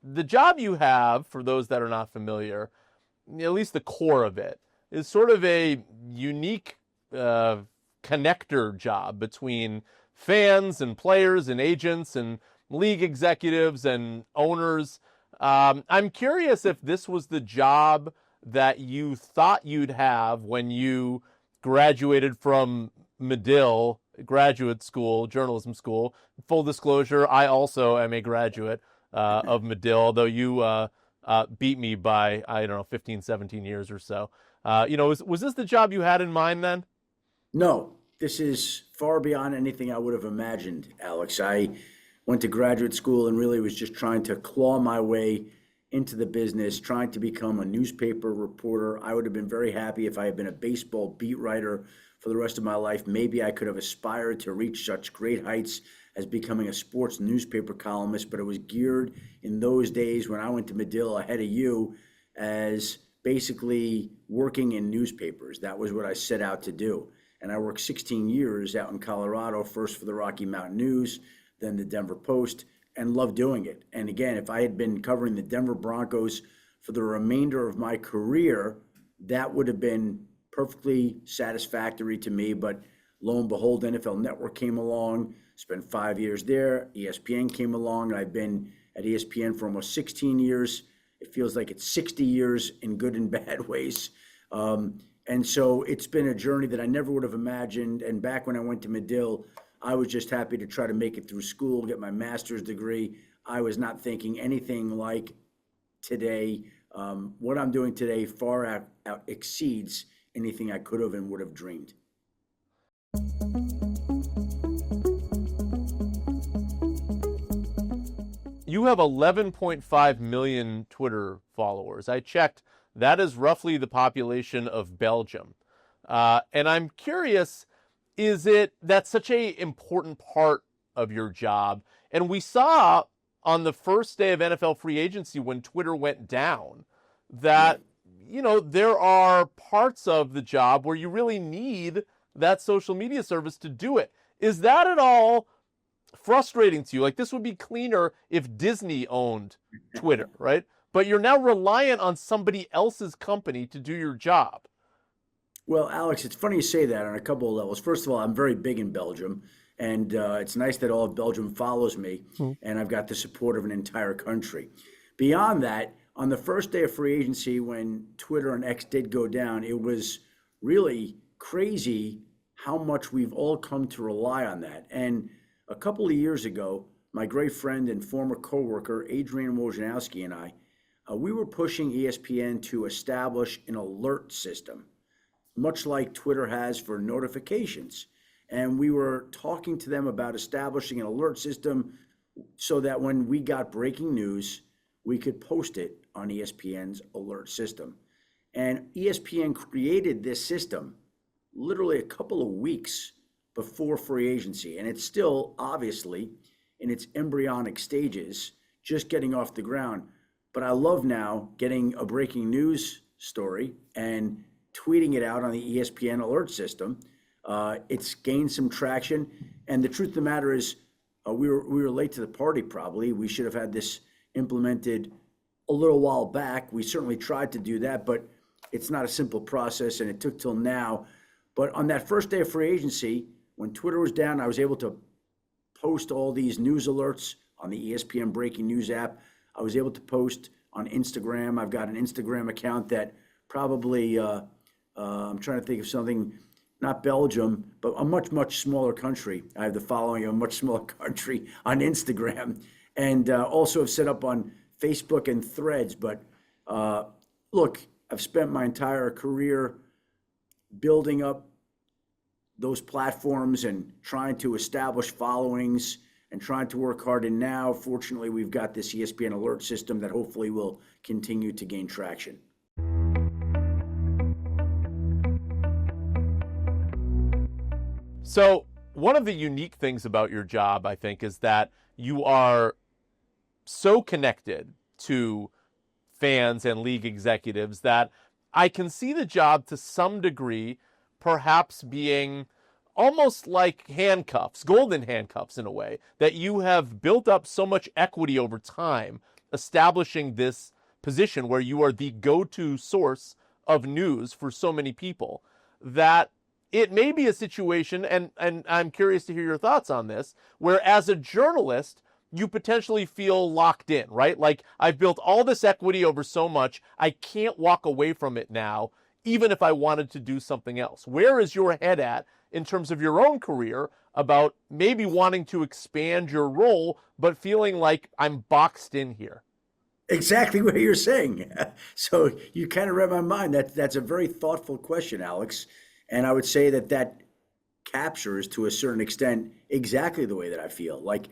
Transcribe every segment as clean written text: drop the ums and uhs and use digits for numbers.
The job you have, for those that are not familiar, at least the core of it, is sort of a unique connector job between fans and players and agents and league executives and owners. I'm curious if this was the job that you thought you'd have when you graduated from Medill graduate school, journalism school. Full disclosure, I also am a graduate of Medill, although you beat me by, 15, 17 years or so. Was this the job you had in mind then? No, this is far beyond anything I would have imagined, Alex. I went to graduate school and really was just trying to claw my way into the business, trying to become a newspaper reporter. I would have been very happy if I had been a baseball beat writer for the rest of my life. Maybe I could have aspired to reach such great heights as becoming a sports newspaper columnist, but it was geared in those days when I went to Medill ahead of you as basically working in newspapers. That was what I set out to do. And I worked 16 years out in Colorado, first for the Rocky Mountain News, then the Denver Post, and loved doing it. And again, if I had been covering the Denver Broncos for the remainder of my career, that would have been perfectly satisfactory to me. But lo and behold, NFL Network came along, spent 5 years there. ESPN came along. I've been at ESPN for almost 16 years. It feels like it's 60 years in good and bad ways. And so it's been a journey that I never would have imagined. And back when I went to Medill, I was just happy to try to make it through school, get my master's degree. I was not thinking anything like today. What I'm doing today far out exceeds anything I could have and would have dreamed. You have 11.5 million Twitter followers. I checked. That is roughly the population of Belgium. And I'm curious, is it that's such an important part of your job? And we saw on the first day of NFL free agency when Twitter went down that, there are parts of the job where you really need that social media service to do it. Is that at all frustrating to you? Like, this would be cleaner if Disney owned Twitter, right? But you're now reliant on somebody else's company to do your job. Well, Alex, it's funny you say that on a couple of levels. First of all, I'm very big in Belgium, and it's nice that all of Belgium follows me, and I've got the support of an entire country. Beyond that, on the first day of free agency, when Twitter and X did go down, it was really crazy how much we've all come to rely on that. And a couple of years ago, my great friend and former coworker, Adrian Wojnarowski, and I, we were pushing ESPN to establish an alert system, much like Twitter has for notifications. And we were talking to them about establishing an alert system so that when we got breaking news, we could post it on ESPN's alert system. And ESPN created this system literally a couple of weeks before free agency. And it's still obviously in its embryonic stages, just getting off the ground. But I love now getting a breaking news story and tweeting it out on the ESPN alert system. It's gained some traction. And the truth of the matter is we were late to the party probably. We should have had this implemented a little while back. We certainly tried to do that, but it's not a simple process, and it took till now. But on that first day of free agency, when Twitter was down, I was able to post all these news alerts on the ESPN Breaking News app. I was able to post on Instagram. I've got an Instagram account that probably, I'm trying to think of something, not Belgium, but a much, much smaller country. I have the following of a much smaller country on Instagram, and also have set up on Facebook and Threads. But look, I've spent my entire career building up those platforms and trying to establish followings and trying to work hard. And now, fortunately, we've got this ESPN alert system that hopefully will continue to gain traction. So one of the unique things about your job, I think, is that you are so connected to fans and league executives that I can see the job to some degree perhaps being almost like handcuffs, golden handcuffs in a way, that you have built up so much equity over time, establishing this position where you are the go-to source of news for so many people, that it may be a situation, and I'm curious to hear your thoughts on this, where as a journalist, you potentially feel locked in, right? Like, I've built all this equity over so much, I can't walk away from it now, even if I wanted to do something else. Where is your head at in terms of your own career about maybe wanting to expand your role, but feeling like I'm boxed in here? Exactly what you're saying. So you kind of read my mind. That's a very thoughtful question, Alex. And I would say that captures to a certain extent exactly the way that I feel. Like,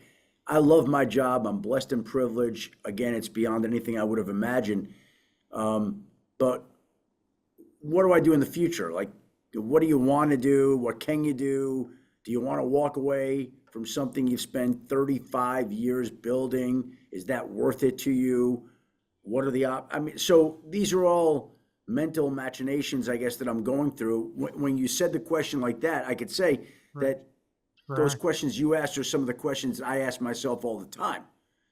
I love my job. I'm blessed and privileged. Again, it's beyond anything I would have imagined. But what do I do in the future? Like, what do you want to do? What can you do? Do you want to walk away from something you've spent 35 years building? Is that worth it to you? What are I mean, so these are all mental machinations, I guess, that I'm going through. When you said the question like that, I could say that those questions you asked are some of the questions I ask myself all the time.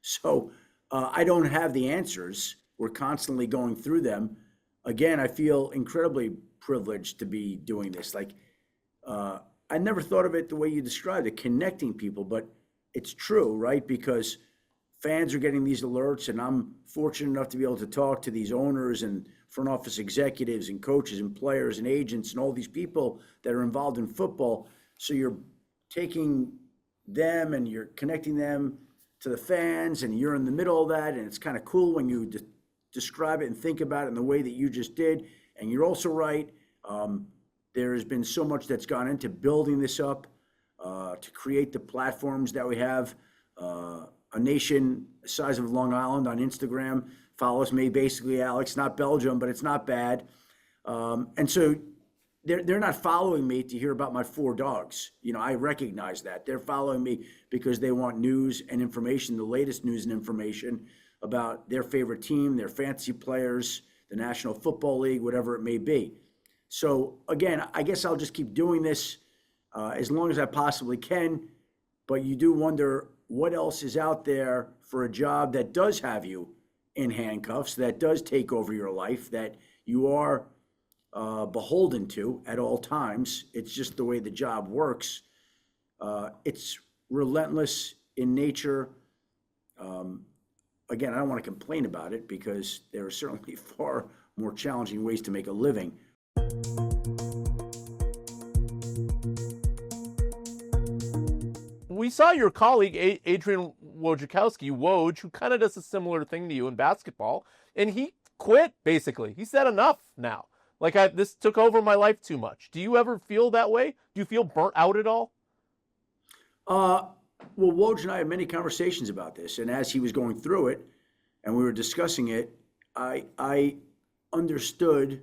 So I don't have the answers. We're constantly going through them. Again, I feel incredibly privileged to be doing this. Like, I never thought of it the way you described it, connecting people, but it's true, right? Because fans are getting these alerts, and I'm fortunate enough to be able to talk to these owners and front office executives and coaches and players and agents and all these people that are involved in football. So you're taking them and you're connecting them to the fans, and you're in the middle of that, and it's kind of cool when you describe it and think about it in the way that you just did. And you're also right. There has been so much that's gone into building this up to create the platforms that we have. A nation the size of Long Island on Instagram follows me, basically, Alex. Not Belgium, but it's not bad. And so they're not following me to hear about my 4 dogs. You know, I recognize that. They're following me because they want news and information, the latest news and information about their favorite team, their fantasy players, the National Football League, whatever it may be. So again, I guess I'll just keep doing this as long as I possibly can. But you do wonder what else is out there for a job that does have you in handcuffs, that does take over your life, that you are beholden to at all times. It's just the way the job works. It's relentless in nature. Again, I don't want to complain about it because there are certainly far more challenging ways to make a living. We saw your colleague, Adrian Wojciechowski, Woj, who kind of does a similar thing to you in basketball, and he quit, basically. He said, enough now. Like, this took over my life too much. Do you ever feel that way? Do you feel burnt out at all? Well, Woj and I had many conversations about this, and as he was going through it, and we were discussing it, I understood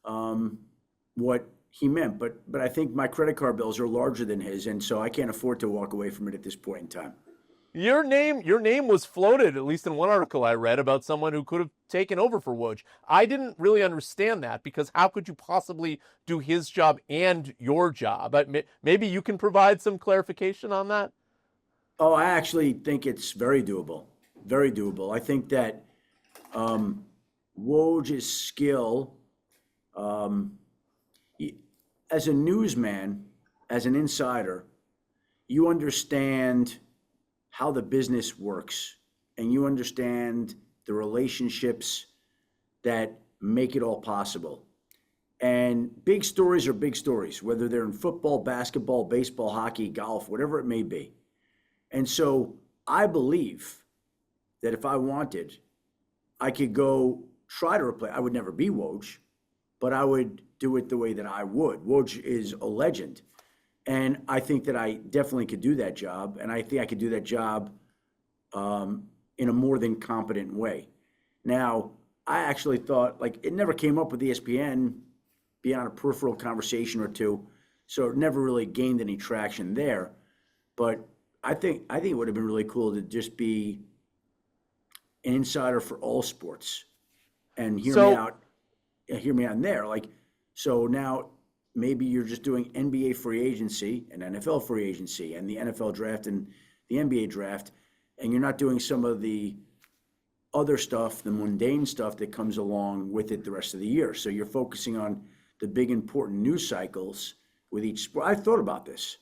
what he meant, but I think my credit card bills are larger than his, and so I can't afford to walk away from it at this point in time. Your name was floated, at least in one article I read, about someone who could have taken over for Woj. I didn't really understand that, because how could you possibly do his job and your job? Maybe you can provide some clarification on that? Oh, I actually think it's very doable. Very doable. I think that Woj's skill, as a newsman, as an insider, you understand how the business works, and you understand the relationships that make it all possible. And big stories are big stories, whether they're in football, basketball, baseball, hockey, golf, whatever it may be. And so I believe that if I wanted, I could go try to replace. I would never be Woj, but I would do it the way that I would. Woj is a legend. And I think that I definitely could do that job. And I think I could do that job in a more than competent way. Now, I actually thought, like, it never came up with ESPN beyond a peripheral conversation or two. So it never really gained any traction there. But I think it would have been really cool to just be an insider for all sports and hear me out in there. Like, so now maybe you're just doing NBA free agency and NFL free agency and the NFL draft and the NBA draft, and you're not doing some of the other stuff, the mundane stuff that comes along with it the rest of the year. So you're focusing on the big important news cycles with each sport. I've thought about this.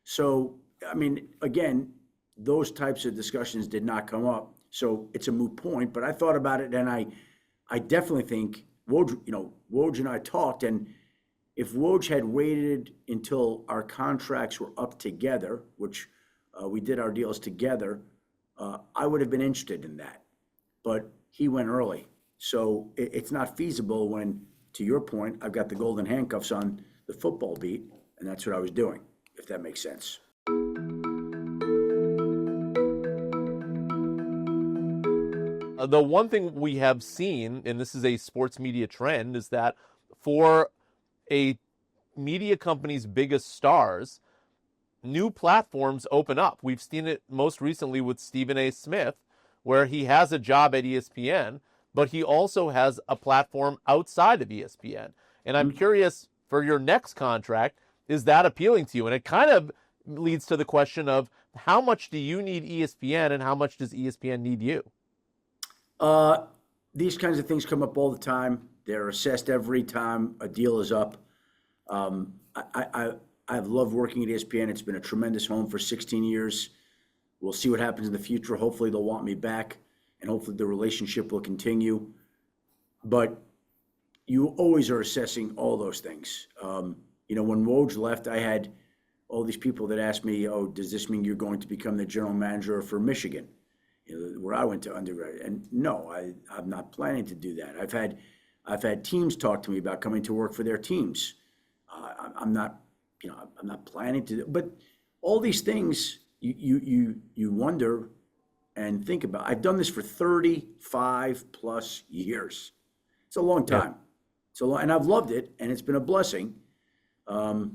So, I mean, again, those types of discussions did not come up. So it's a moot point, but I thought about it, and I definitely think Woj and I talked, and if Woj had waited until our contracts were up together, which we did our deals together, I would have been interested in that. But he went early. So it's not feasible when, to your point, I've got the golden handcuffs on the football beat, and that's what I was doing, if that makes sense. The one thing we have seen, and this is a sports media trend, is that for a media company's biggest stars, new platforms open up. We've seen it most recently with Stephen A. Smith, where he has a job at ESPN, but he also has a platform outside of ESPN. And I'm curious, for your next contract, is that appealing to you? And it kind of leads to the question of how much do you need ESPN and how much does ESPN need you? These kinds of things come up all the time. They're assessed every time a deal is up. I've loved working at ESPN. It's been a tremendous home for 16 years. We'll see what happens in the future. Hopefully they'll want me back, and hopefully the relationship will continue. But you always are assessing all those things. When Woj left, I had all these people that asked me, "Oh, does this mean you're going to become the general manager for Michigan, where I went to undergrad?" And no, I'm not planning to do that. I've had teams talk to me about coming to work for their teams. I'm not planning to. But all these things you wonder and think about. I've done this for 35 plus years. It's a long time. Yeah. It's a long, and I've loved it, and it's been a blessing. We'll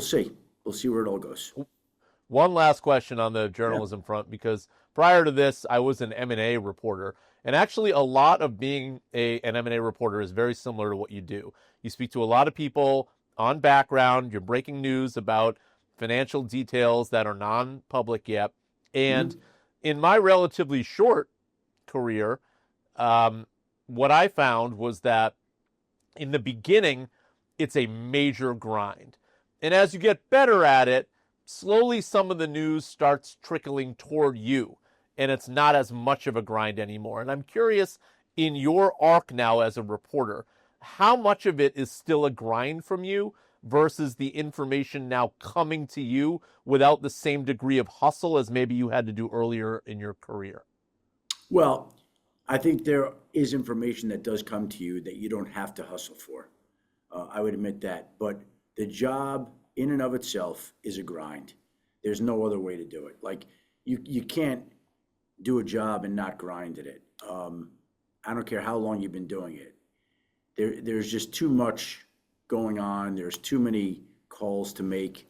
see. We'll see where it all goes. One last question on the journalism front, because prior to this, I was an M&A reporter. And actually, a lot of being an M&A reporter is very similar to what you do. You speak to a lot of people on background. You're breaking news about financial details that are non-public yet. And in my relatively short career, what I found was that in the beginning, it's a major grind. And as you get better at it, slowly some of the news starts trickling toward you, and it's not as much of a grind anymore. And I'm curious, in your arc now as a reporter, how much of it is still a grind from you versus the information now coming to you without the same degree of hustle as maybe you had to do earlier in your career? Well, I think there is information that does come to you that you don't have to hustle for. I would admit that. But the job in and of itself is a grind. There's no other way to do it. Like, you can't do a job and not grind at it. I don't care how long you've been doing it. There's just too much going on. There's too many calls to make,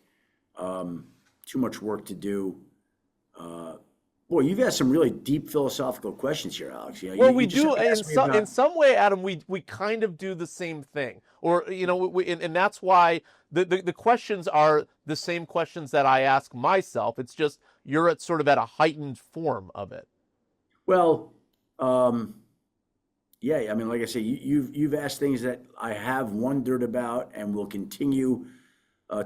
too much work to do. Boy, you've asked some really deep philosophical questions here, Alex. Well, we do in some way, Adam. We kind of do the same thing, or and that's why the questions are the same questions that I ask myself. It's just you're at sort of at a heightened form of it. Well, yeah. I mean, like I say, you've asked things that I have wondered about and will continue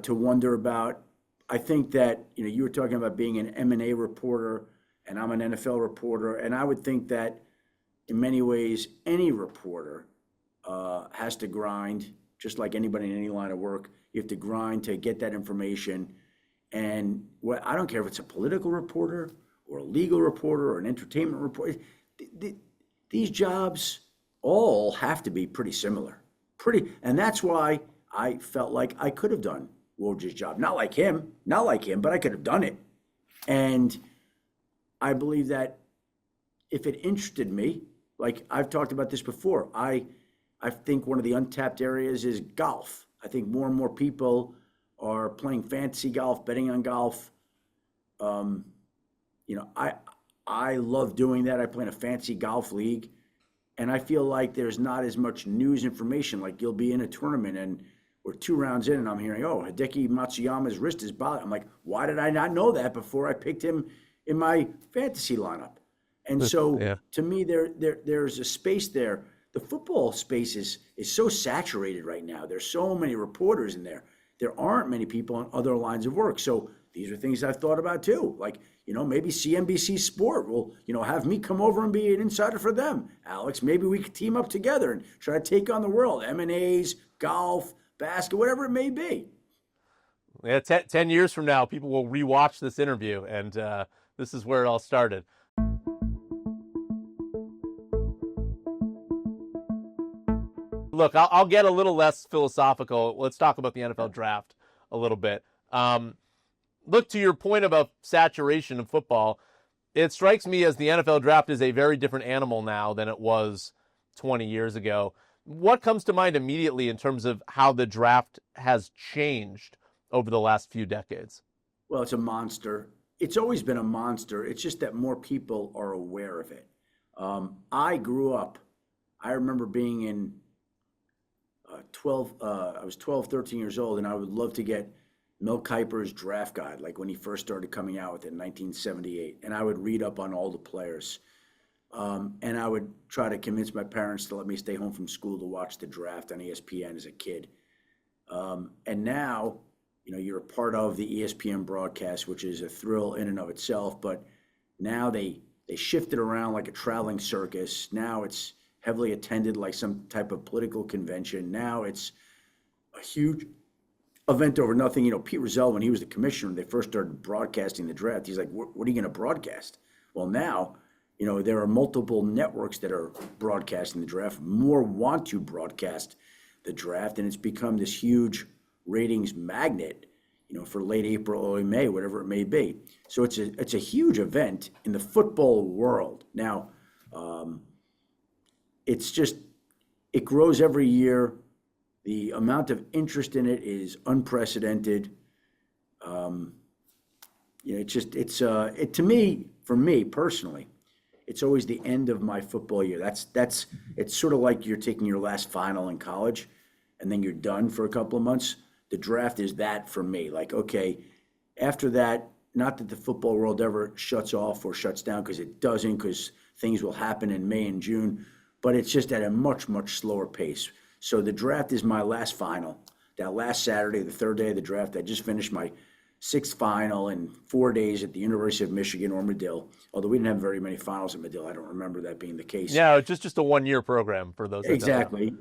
to wonder about. I think that you were talking about being an M&A reporter, and I'm an NFL reporter, and I would think that in many ways any reporter has to grind, just like anybody in any line of work. You have to grind to get that information. And I don't care if it's a political reporter or a legal reporter or an entertainment reporter. These jobs all have to be pretty similar. And that's why I felt like I could have done Woj's job. Not like him, but I could have done it. And I believe that if it interested me, like I've talked about this before, I think one of the untapped areas is golf. I think more and more people are playing fantasy golf, betting on golf. I love doing that. I play in a fantasy golf league, and I feel like there's not as much news information. Like you'll be in a tournament, and we're 2 rounds in, and I'm hearing, oh, Hideki Matsuyama's wrist is bothering. I'm like, why did I not know that before I picked him in my fantasy lineup? And so, Yeah. to me, there's a space there. The football space is so saturated right now. There's so many reporters in there. There aren't many people in other lines of work. So these are things I've thought about too. Like, maybe CNBC Sport will, have me come over and be an insider for them. Alex, maybe we could team up together and try to take on the world. M&As, golf, basket, whatever it may be. Yeah, 10 years from now, people will rewatch this interview, and this is where it all started. Look, I'll get a little less philosophical. Let's talk about the NFL draft a little bit. Look, to your point about saturation of football, it strikes me as the NFL draft is a very different animal now than it was 20 years ago. What comes to mind immediately in terms of how the draft has changed over the last few decades? Well, it's a monster. It's always been a monster. It's just that more people are aware of it. I grew up, I remember being in I was 12, 13 years old, and I would love to get Mel Kiper's draft guide, like when he first started coming out with it in 1978. And I would read up on all the players. And I would try to convince my parents to let me stay home from school to watch the draft on ESPN as a kid. And now, you're a part of the ESPN broadcast, which is a thrill in and of itself. But now they shift it around like a traveling circus. Now it's heavily attended like some type of political convention. Now it's a huge event over nothing. Pete Rozelle, when he was the commissioner, they first started broadcasting the draft. He's like, what are you going to broadcast? Well, now, there are multiple networks that are broadcasting the draft. More want to broadcast the draft, and it's become this huge ratings magnet, for late April, early May, whatever it may be. So it's a huge event in the football world. Now, it grows every year. The amount of interest in it is unprecedented. To me, for me personally, it's always the end of my football year. It's sort of like you're taking your last final in college and then you're done for a couple of months. The draft is that for me. Like, okay, after that, not that the football world ever shuts off or shuts down, because it doesn't, because things will happen in May and June, but it's just at a much, much slower pace. So the draft is my last final. That last Saturday, the third day of the draft, I just finished my 6th final in 4 days at the University of Michigan or Medill. Although we didn't have very many finals at Medill. I don't remember that being the case. Yeah, it's just a 1-year program for those. Exactly.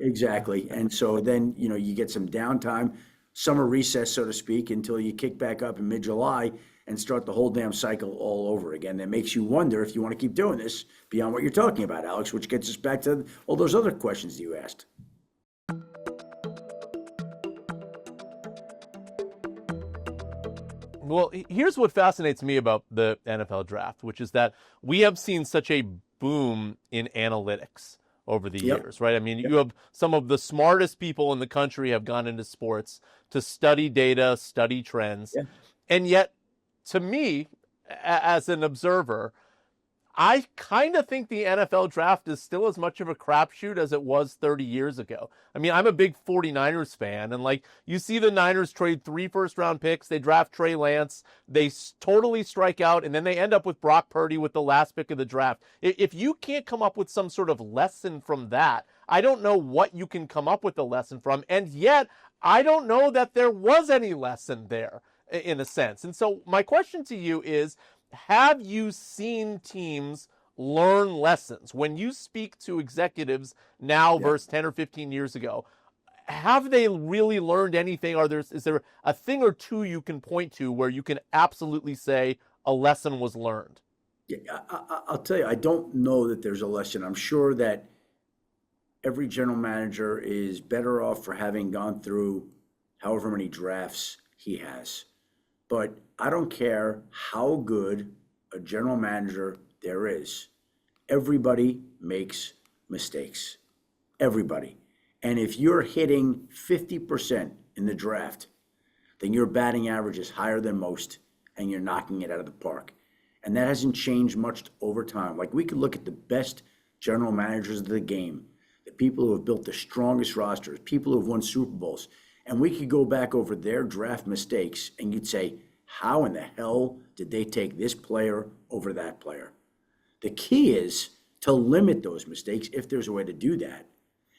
And so then, you get some downtime, summer recess, so to speak, until you kick back up in mid-July and start the whole damn cycle all over again. That makes you wonder if you want to keep doing this beyond what you're talking about, Alex, which gets us back to all those other questions that you asked. Well, here's what fascinates me about the NFL draft, which is that we have seen such a boom in analytics over the years, right? I mean, you have some of the smartest people in the country have gone into sports to study data, study trends. Yeah. And yet, to me, as an observer, I kind of think the NFL draft is still as much of a crapshoot as it was 30 years ago. I mean, I'm a big 49ers fan, and you see the Niners trade 3 first-round picks, they draft Trey Lance, they totally strike out, and then they end up with Brock Purdy with the last pick of the draft. If you can't come up with some sort of lesson from that, I don't know what you can come up with a lesson from, and yet I don't know that there was any lesson there, in a sense. And so my question to you is, have you seen teams learn lessons? When you speak to executives now versus 10 or 15 years ago, have they really learned anything? Is there a thing or two you can point to where you can absolutely say a lesson was learned? Yeah, I'll tell you, I don't know that there's a lesson. I'm sure that every general manager is better off for having gone through however many drafts he has. But I don't care how good a general manager there is. Everybody makes mistakes. Everybody. And if you're hitting 50% in the draft, then your batting average is higher than most, and you're knocking it out of the park. And that hasn't changed much over time. Like, we could look at the best general managers of the game, the people who have built the strongest rosters, people who have won Super Bowls, and we could go back over their draft mistakes, and you'd say, how in the hell did they take this player over that player? The key is to limit those mistakes if there's a way to do that,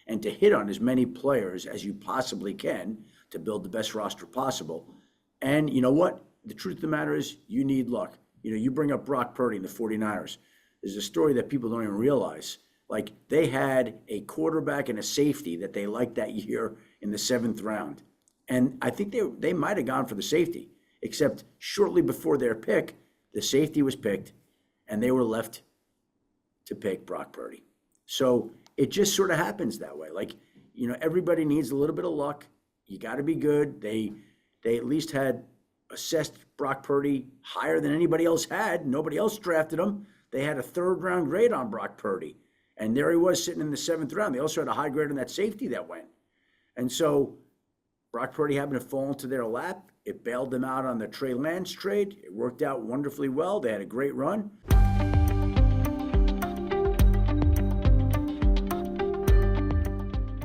and to hit on as many players as you possibly can to build the best roster possible. And you know what? The truth of the matter is you need luck. You bring up Brock Purdy and the 49ers. There's a story that people don't even realize. Like, they had a quarterback and a safety that they liked that year in the 7th round. And I think they might have gone for the safety, except shortly before their pick, the safety was picked, and they were left to pick Brock Purdy. So it just sort of happens that way. Like, everybody needs a little bit of luck. You got to be good. They at least had assessed Brock Purdy higher than anybody else had. Nobody else drafted him. They had a 3rd-round grade on Brock Purdy. And there he was sitting in the 7th round. They also had a high grade on that safety that went. And so Brock Purdy happened to fall into their lap. It bailed them out on the Trey Lance trade. It worked out wonderfully well. They had a great run.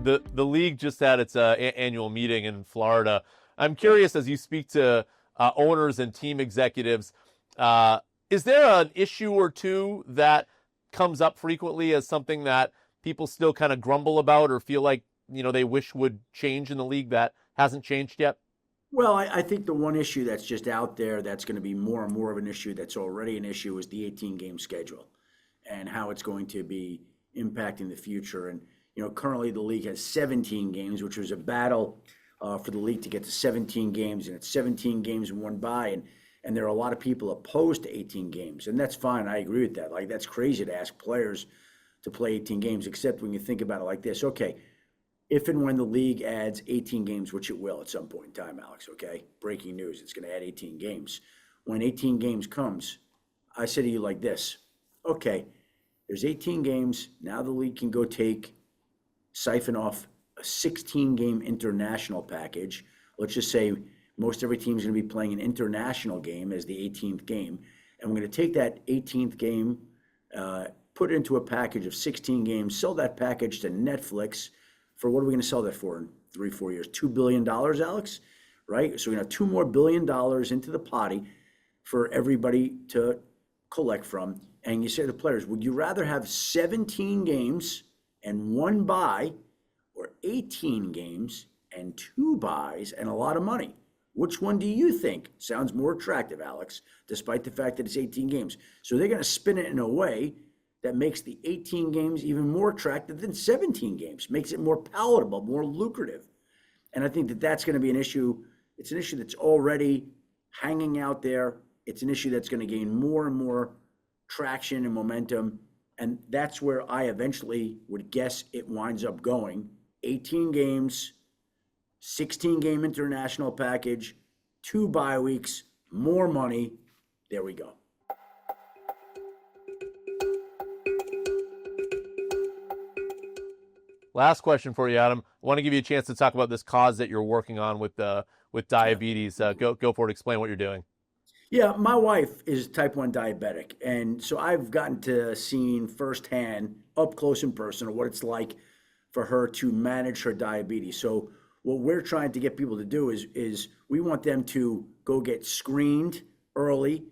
The league just had its annual meeting in Florida. I'm curious, as you speak to owners and team executives, is there an issue or two that comes up frequently as something that people still kind of grumble about or feel like they wish would change in the league that hasn't changed yet? Well, I think the one issue that's just out there that's going to be more and more of an issue that's already an issue is the 18-game schedule and how it's going to be impacting the future. And currently the league has 17 games, which was a battle for the league to get to 17 games, and it's 17 games and 1 bye. And there are a lot of people opposed to 18 games, and that's fine. I agree with that. Like, that's crazy to ask players to play 18 games, except when you think about it like this. Okay, if and when the league adds 18 games, which it will at some point in time, Alex, okay? Breaking news, it's going to add 18 games. When 18 games comes, I say to you like this. Okay, there's 18 games. Now the league can go siphon off a 16-game international package. Let's just say most every team is going to be playing an international game as the 18th game. And we're going to take that 18th game, put it into a package of 16 games, sell that package to Netflix for, what are we going to sell that for in 3-4 years? $2 billion, Alex, right? So we're going to have $2 more billion into the potty for everybody to collect from. And you say to the players, would you rather have 17 games and 1 bye, or 18 games and 2 byes and a lot of money? Which one do you think sounds more attractive, Alex, despite the fact that it's 18 games? So they're going to spin it in a way that makes the 18 games even more attractive than 17 games, makes it more palatable, more lucrative. And I think that that's going to be an issue. It's an issue that's already hanging out there. It's an issue that's going to gain more and more traction and momentum. And that's where I eventually would guess it winds up going. 18 games, 16-game international package, 2 bye weeks, more money. There we go. Last question for you, Adam. I want to give you a chance to talk about this cause that you're working on with diabetes. Go for it. Explain what you're doing. Yeah, my wife is type 1 diabetic. And so I've gotten to see firsthand, up close and personal, what it's like for her to manage her diabetes. So what we're trying to get people to do is we want them to go get screened early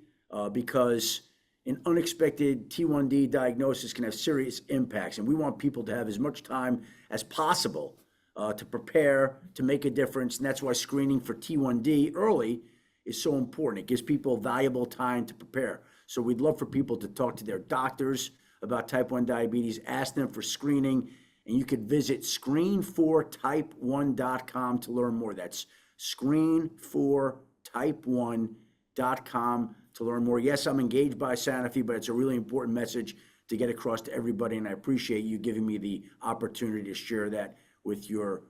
because an unexpected T1D diagnosis can have serious impacts. And we want people to have as much time as possible to prepare, to make a difference. And that's why screening for T1D early is so important. It gives people valuable time to prepare. So we'd love for people to talk to their doctors about type 1 diabetes, ask them for screening, and you could visit screen4type1.com to learn more. That's screen4type1.com to learn more. Yes, I'm engaged by Sanofi, but it's a really important message to get across to everybody, and I appreciate you giving me the opportunity to share that with your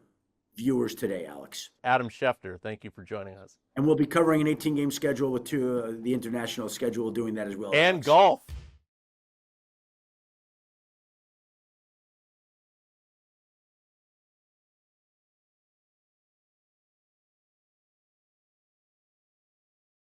viewers today, Alex. Adam Schefter, thank you for joining us. And we'll be covering an 18-game schedule with the international schedule, doing that as well. And Alex. golf.